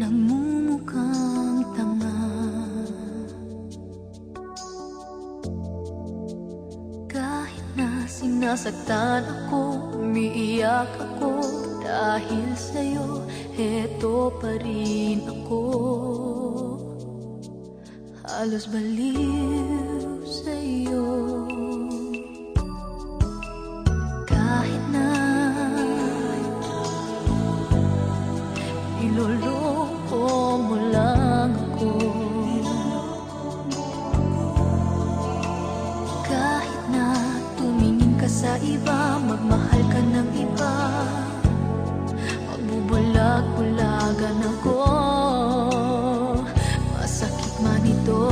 nagmumukhang tanga. Kahit na sinasaktan ako, umiiyak ako, dahil sa'yo, heto pa rin ako. Halos baliw sa'yo. Kahit na niloloko mo lang ako, kahit na tumingin ka sa iba, magmahal ka ng iba, magbubulag-bulagan ako. Masakit man ito,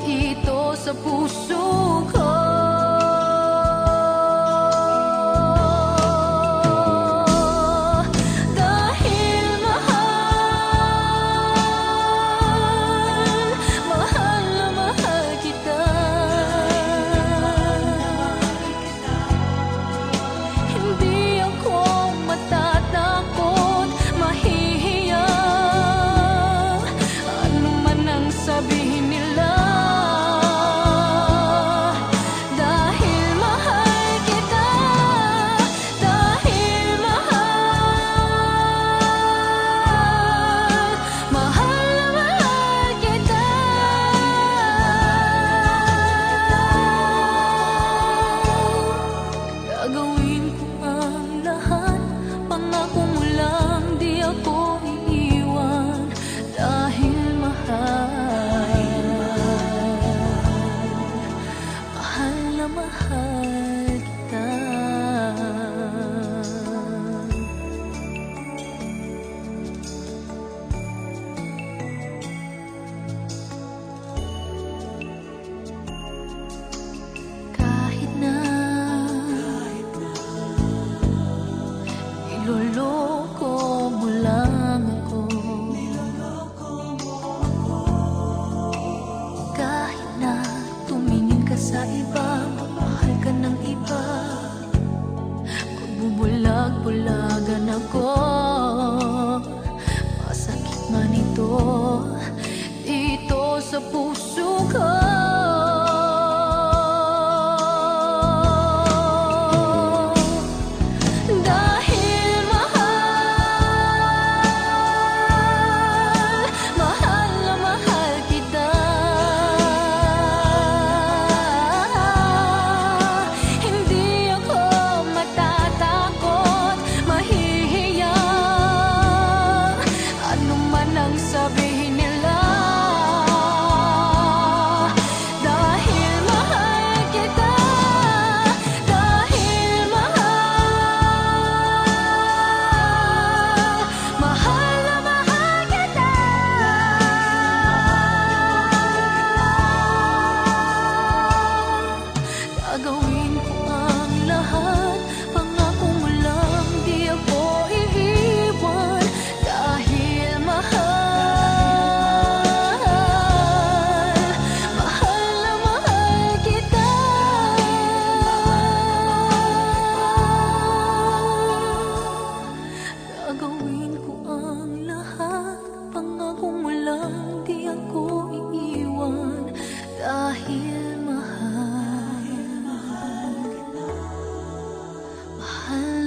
dito sa puso ko. Niloloko mo lang ako, kahit na tumingin ka sa iba, magmahal ka ng iba, magbubulag-bulagan ako. Masakit man ito, dito sa puso ko. Gagawin ko ang lahat, pangako mo lang, di ako iiwan, dahil mahal, mahal na mahal kita. Gagawin ko ang lahat, pangako mo lang, di ako iiwan, dahil mahal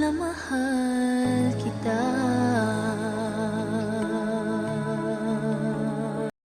na mahal.